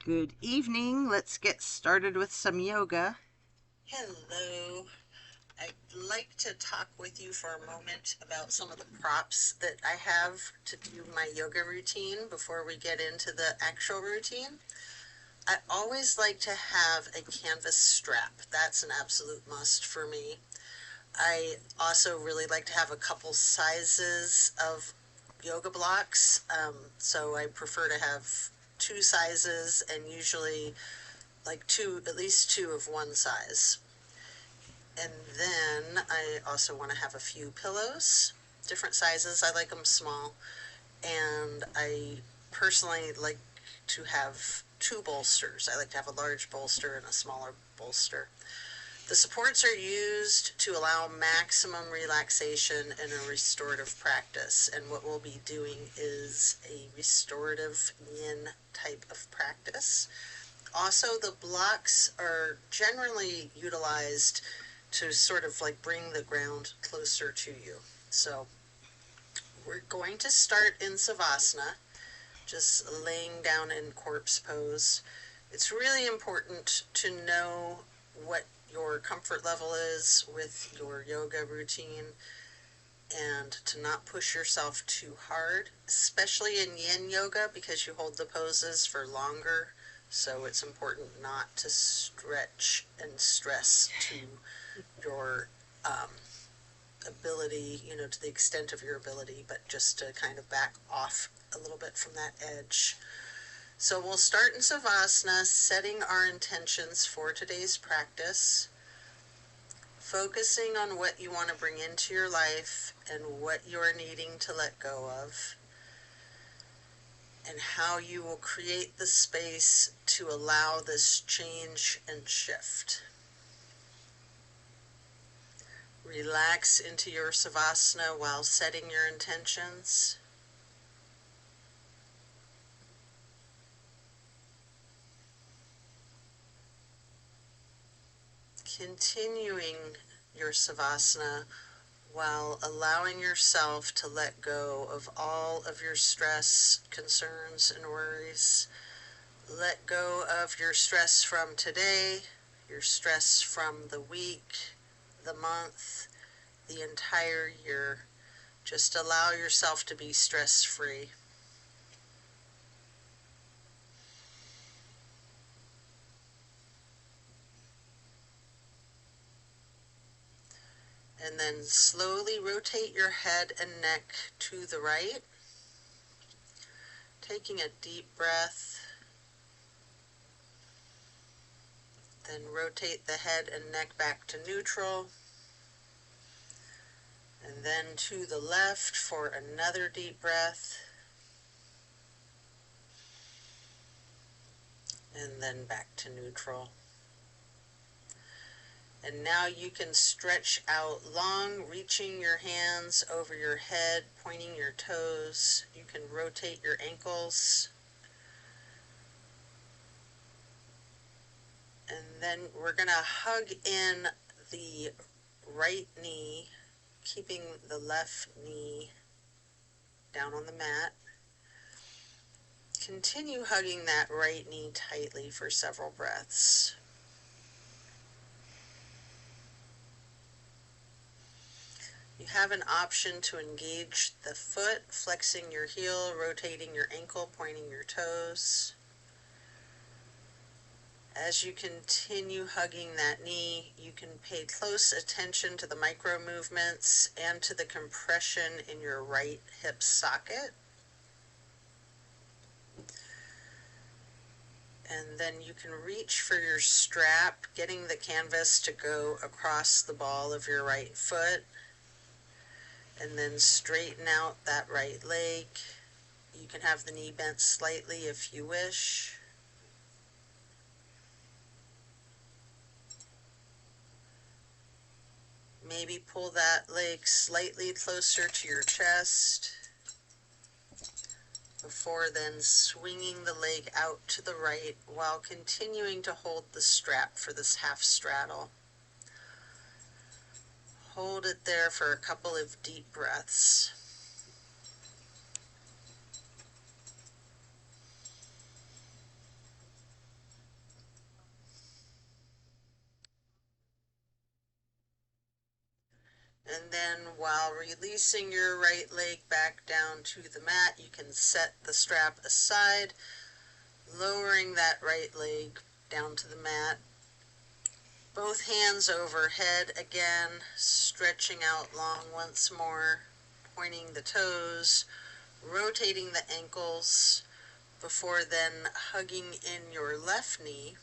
Good evening. Let's get started with some yoga. Hello. I'd like to talk with you for a moment about some of the props that I have to do my yoga routine before we get into the actual routine. I always like to have a canvas strap. That's an absolute must for me. I also really like to have a couple sizes of yoga blocks. So I prefer to have two sizes and usually like two, at least two of one size. And then I also want to have a few pillows, different sizes. I like them small. And I personally like to have two bolsters. I like to have a large bolster and a smaller bolster. The supports are used to allow maximum relaxation and a restorative practice. And what we'll be doing is a restorative yin type of practice. Also, the blocks are generally utilized to sort of like bring the ground closer to you. So we're going to start in Savasana, just laying down in corpse pose. It's really important to know what your comfort level is with your yoga routine and to not push yourself too hard, especially in yin yoga because you hold the poses for longer. So it's important not to stretch and stress to your ability, to the extent of your ability, but just to kind of back off a little bit from that edge. So we'll start in Savasana, setting our intentions for today's practice, focusing on what you want to bring into your life and what you're needing to let go of, and how you will create the space to allow this change and shift. Relax into your Savasana while setting your intentions. Continuing your Savasana while allowing yourself to let go of all of your stress, concerns, and worries. Let go of your stress from today, your stress from the week, the month, the entire year. Just allow yourself to be stress-free. And then slowly rotate your head and neck to the right, taking a deep breath. Then rotate the head and neck back to neutral. And then to the left for another deep breath. And then back to neutral. And now you can stretch out long, reaching your hands over your head, pointing your toes. You can rotate your ankles. And then we're going to hug in the right knee, keeping the left knee down on the mat. Continue hugging that right knee tightly for several breaths. You have an option to engage the foot, flexing your heel, rotating your ankle, pointing your toes. As you continue hugging that knee, you can pay close attention to the micro movements and to the compression in your right hip socket. And then you can reach for your strap, getting the canvas to go across the ball of your right foot. And then straighten out that right leg. You can have the knee bent slightly if you wish. Maybe pull that leg slightly closer to your chest before then swinging the leg out to the right while continuing to hold the strap for this half straddle. Hold it there for a couple of deep breaths. And then while releasing your right leg back down to the mat, you can set the strap aside, lowering that right leg down to the mat. Both hands overhead again, stretching out long once more, pointing the toes, rotating the ankles before then hugging in your left knee,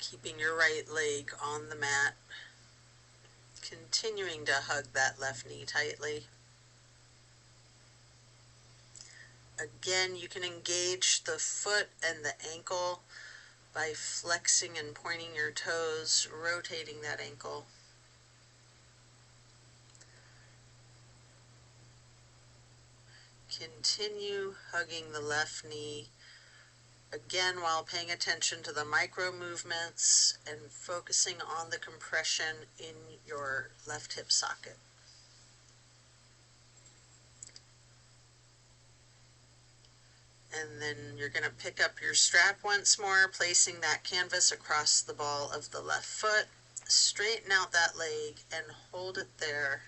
keeping your right leg on the mat, continuing to hug that left knee tightly. Again, you can engage the foot and the ankle by flexing and pointing your toes, rotating that ankle. Continue hugging the left knee, again while paying attention to the micro movements and focusing on the compression in your left hip socket. And then you're going to pick up your strap once more, placing that canvas across the ball of the left foot. Straighten out that leg and hold it there.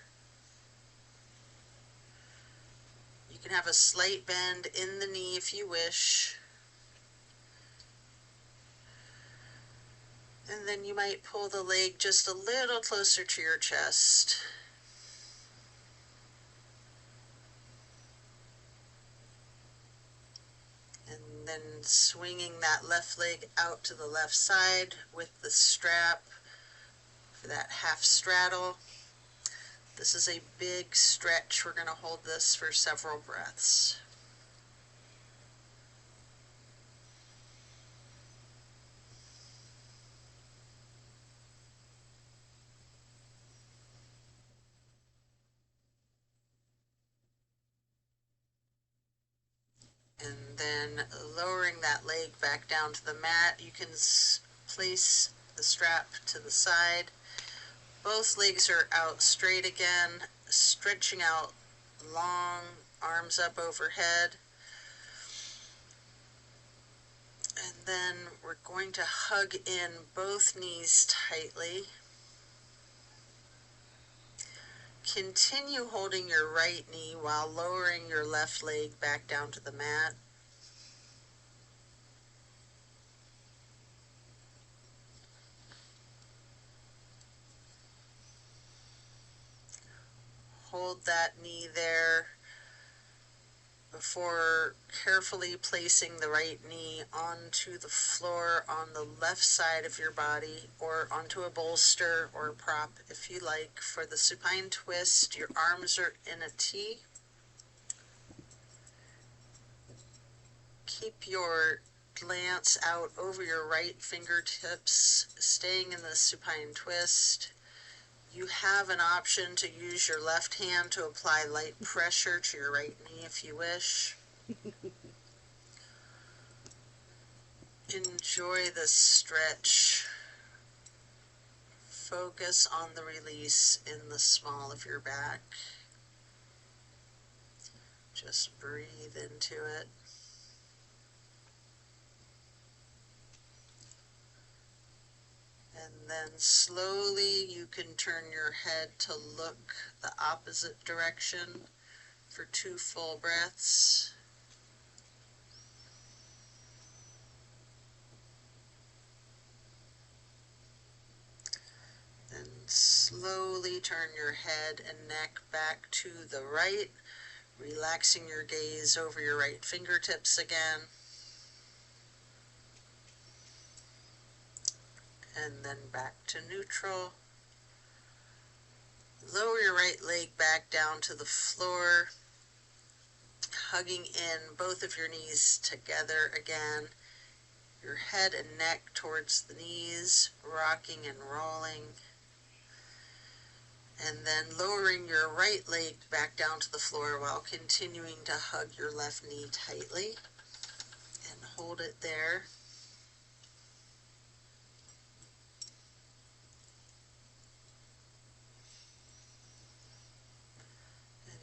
You can have a slight bend in the knee if you wish. And then you might pull the leg just a little closer to your chest. And then swinging that left leg out to the left side with the strap for that half straddle. This is a big stretch. We're going to hold this for several breaths. And then lowering that leg back down to the mat, you can place the strap to the side. Both legs are out straight again, stretching out long, arms up overhead. And then we're going to hug in both knees tightly. Continue holding your right knee while lowering your left leg back down to the mat. Hold that knee there before carefully placing the right knee onto the floor on the left side of your body, or onto a bolster or prop if you like. For the supine twist, your arms are in a T. Keep your glance out over your right fingertips, staying in the supine twist. You have an option to use your left hand to apply light pressure to your right knee if you wish. Enjoy the stretch. Focus on the release in the small of your back. Just breathe into it. And then slowly you can turn your head to look the opposite direction for 2 full breaths. Then slowly turn your head and neck back to the right, relaxing your gaze over your right fingertips again. And then back to neutral. Lower your right leg back down to the floor, hugging in both of your knees together again. Your head and neck towards the knees, rocking and rolling. And then lowering your right leg back down to the floor while continuing to hug your left knee tightly and hold it there.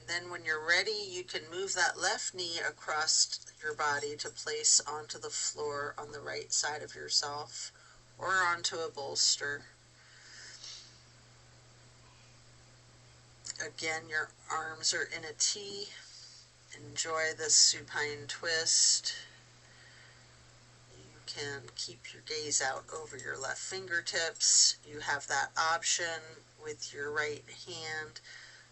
Then when you're ready, you can move that left knee across your body to place onto the floor on the right side of yourself or onto a bolster. Again, your arms are in a T. Enjoy this supine twist. You can keep your gaze out over your left fingertips. You have that option with your right hand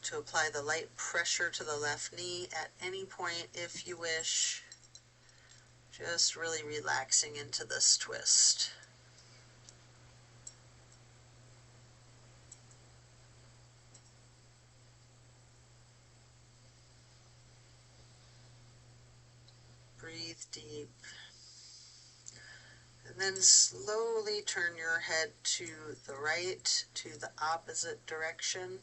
to apply the light pressure to the left knee at any point if you wish. Just really relaxing into this twist. Breathe deep. And then slowly turn your head to the right, to the opposite direction.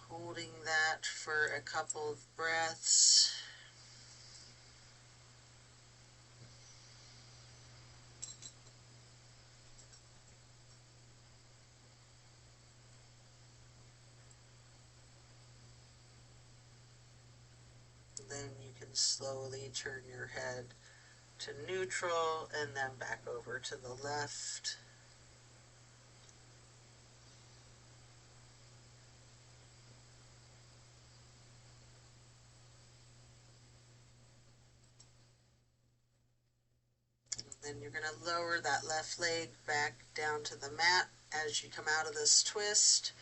Holding that for a couple of breaths. Then you can slowly turn your head to neutral and then back over to the left. Then you're going to lower that left leg back down to the mat as you come out of this twist,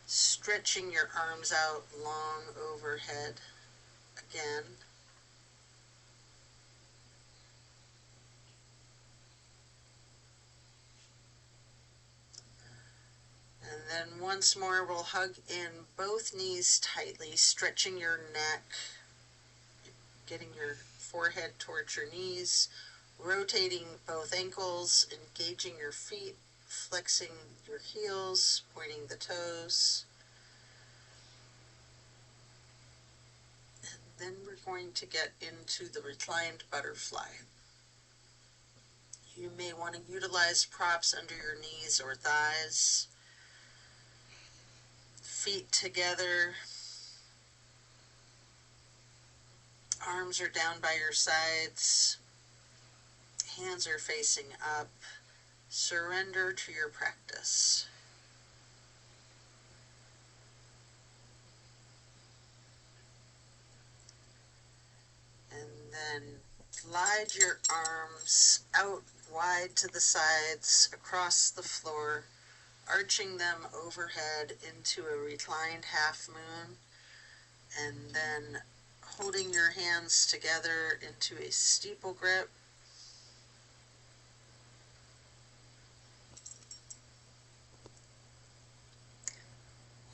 stretching your arms out long overhead again. And then once more, we'll hug in both knees tightly, stretching your neck, getting your forehead towards your knees, rotating both ankles, engaging your feet, flexing your heels, pointing the toes. And then we're going to get into the reclined butterfly. You may want to utilize props under your knees or thighs. Feet together. Arms are down by your sides. Hands are facing up. Surrender to your practice. And then glide your arms out wide to the sides, across the floor, arching them overhead into a reclined half moon, and then holding your hands together into a steeple grip.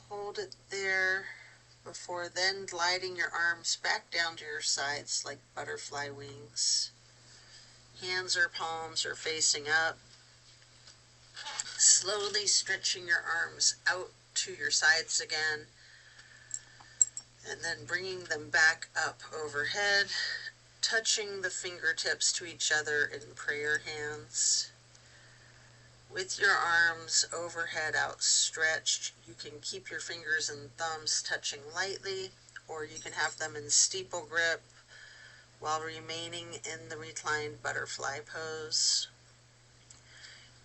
Hold it there before then gliding your arms back down to your sides like butterfly wings. Hands or palms are facing up. Slowly stretching your arms out to your sides again, and then bringing them back up overhead, touching the fingertips to each other in prayer hands. With your arms overhead outstretched, you can keep your fingers and thumbs touching lightly, or you can have them in steeple grip while remaining in the reclined butterfly pose.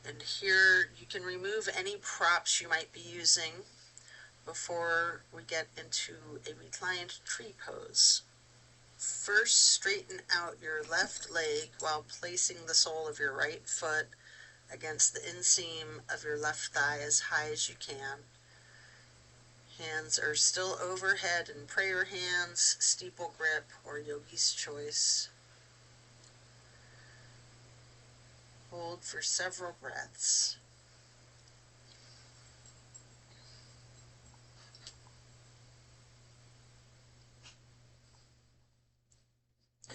And here you can remove any props you might be using before we get into a reclined tree pose. First, straighten out your left leg while placing the sole of your right foot against the inseam of your left thigh as high as you can. Hands are still overhead in prayer hands, steeple grip, or yogi's choice. Hold for several breaths.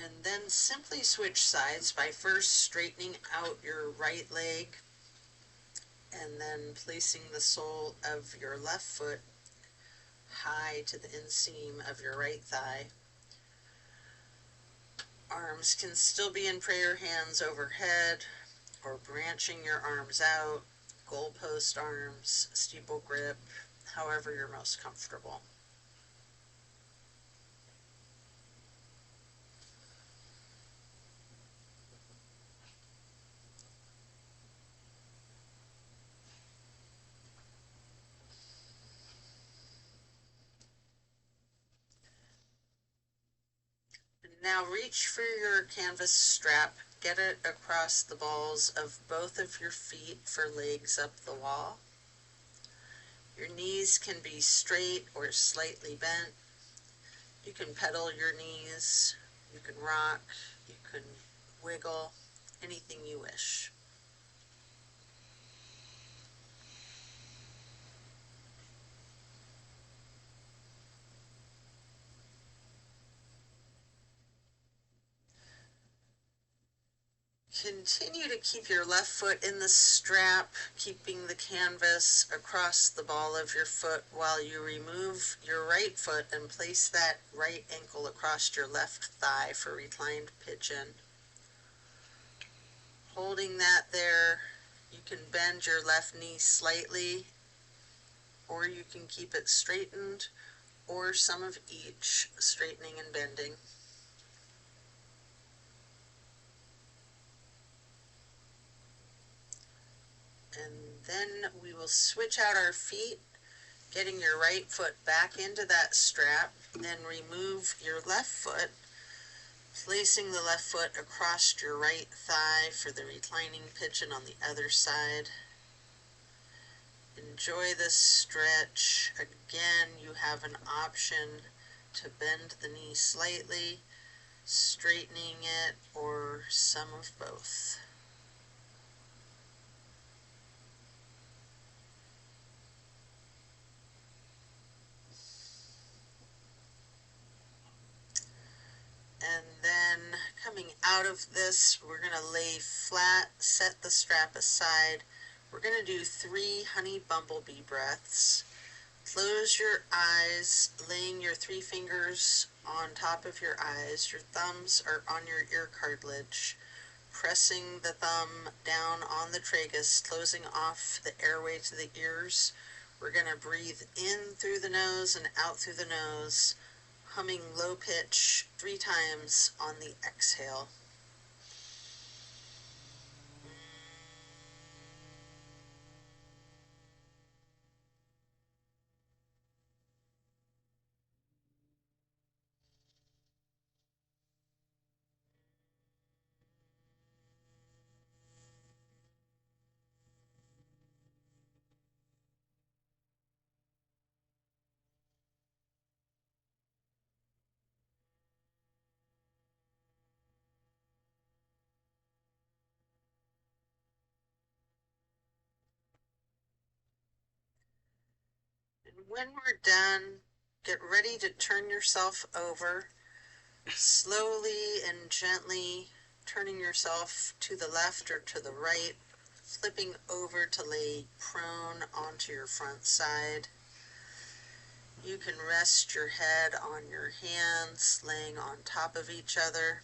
And then simply switch sides by first straightening out your right leg and then placing the sole of your left foot high to the inseam of your right thigh. Arms can still be in prayer hands overhead or branching your arms out, goalpost arms, steeple grip, however you're most comfortable. Now reach for your canvas strap, get it across the balls of both of your feet for legs up the wall. Your knees can be straight or slightly bent. You can pedal your knees, you can rock, you can wiggle, anything you wish. Continue to keep your left foot in the strap, keeping the canvas across the ball of your foot while you remove your right foot and place that right ankle across your left thigh for reclined pigeon. Holding that there, you can bend your left knee slightly, or you can keep it straightened, or some of each, straightening and bending. And then we will switch out our feet, getting your right foot back into that strap, then remove your left foot, placing the left foot across your right thigh for the reclining pigeon on the other side. Enjoy this stretch. Again, you have an option to bend the knee slightly, straightening it, or some of both. And then coming out of this, we're going to lay flat, set the strap aside. We're going to do 3 honey bumblebee breaths. Close your eyes, laying your 3 fingers on top of your eyes. Your thumbs are on your ear cartilage. Pressing the thumb down on the tragus, closing off the airway to the ears. We're going to breathe in through the nose and out through the nose, humming low pitch 3 times on the exhale. And when we're done, get ready to turn yourself over, slowly and gently turning yourself to the left or to the right, flipping over to lay prone onto your front side. You can rest your head on your hands, laying on top of each other.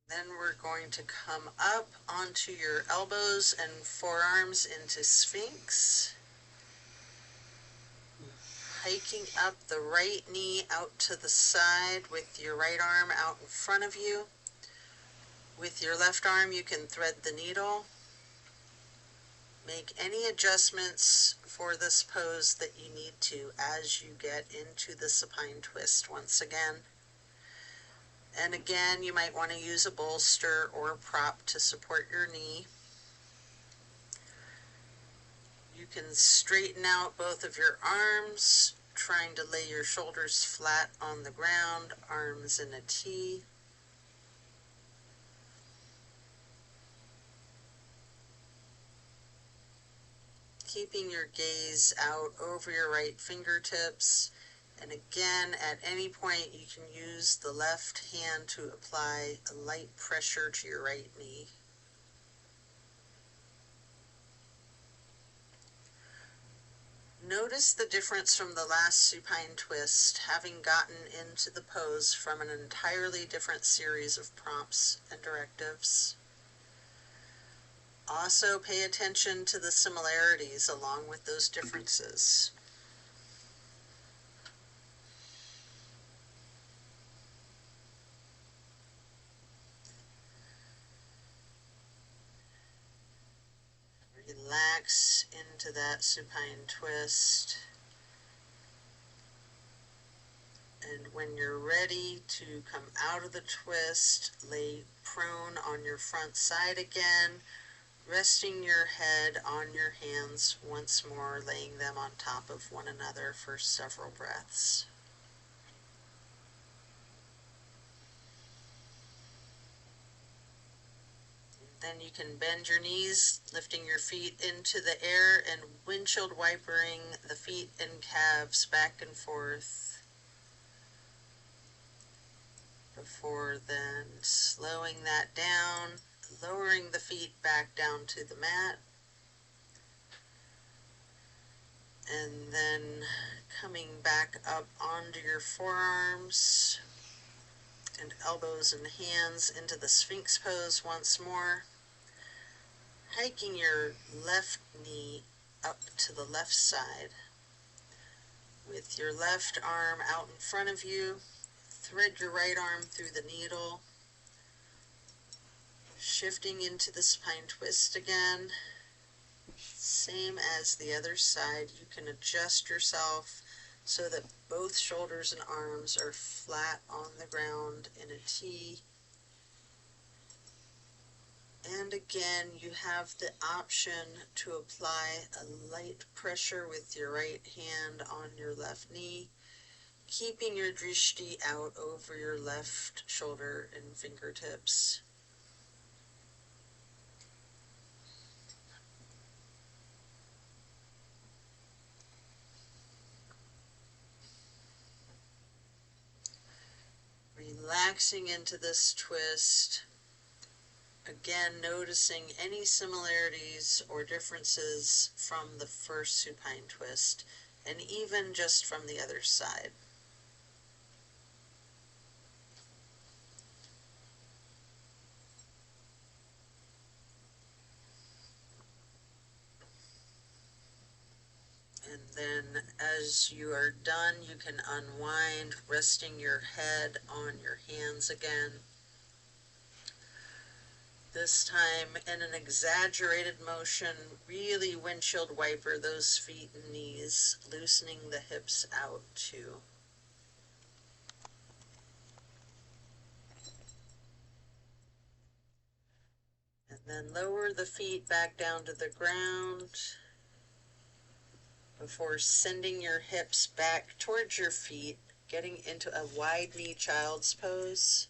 Then we're going to come up onto your elbows and forearms into Sphinx. Hiking up the right knee out to the side with your right arm out in front of you. With your left arm, you can thread the needle. Make any adjustments for this pose that you need to as you get into the supine twist once again. And again, you might want to use a bolster or a prop to support your knee. You can straighten out both of your arms, trying to lay your shoulders flat on the ground, arms in a T. Keeping your gaze out over your right fingertips. And again, at any point, you can use the left hand to apply a light pressure to your right knee. Notice the difference from the last supine twist, having gotten into the pose from an entirely different series of prompts and directives. Also pay attention to the similarities along with those differences. relax into that supine twist. And when you're ready to come out of the twist, lay prone on your front side again, resting your head on your hands once more, laying them on top of one another for several breaths. Then you can bend your knees, lifting your feet into the air and windshield wipering the feet and calves back and forth. Before then slowing that down, lowering the feet back down to the mat, and then coming back up onto your forearms and elbows and hands into the Sphinx pose once more, hiking your left knee up to the left side. With your left arm out in front of you, thread your right arm through the needle, shifting into the spine twist again. Same as the other side, you can adjust yourself so that both shoulders and arms are flat on the ground in a T. And again, you have the option to apply a light pressure with your right hand on your left knee, keeping your drishti out over your left shoulder and fingertips. Relaxing into this twist. Again, noticing any similarities or differences from the first supine twist, and even just from the other side. And then as you are done, you can unwind, resting your head on your hands again. This time in an exaggerated motion, really windshield wiper those feet and knees, loosening the hips out too. And then lower the feet back down to the ground before sending your hips back towards your feet, getting into a wide knee child's pose.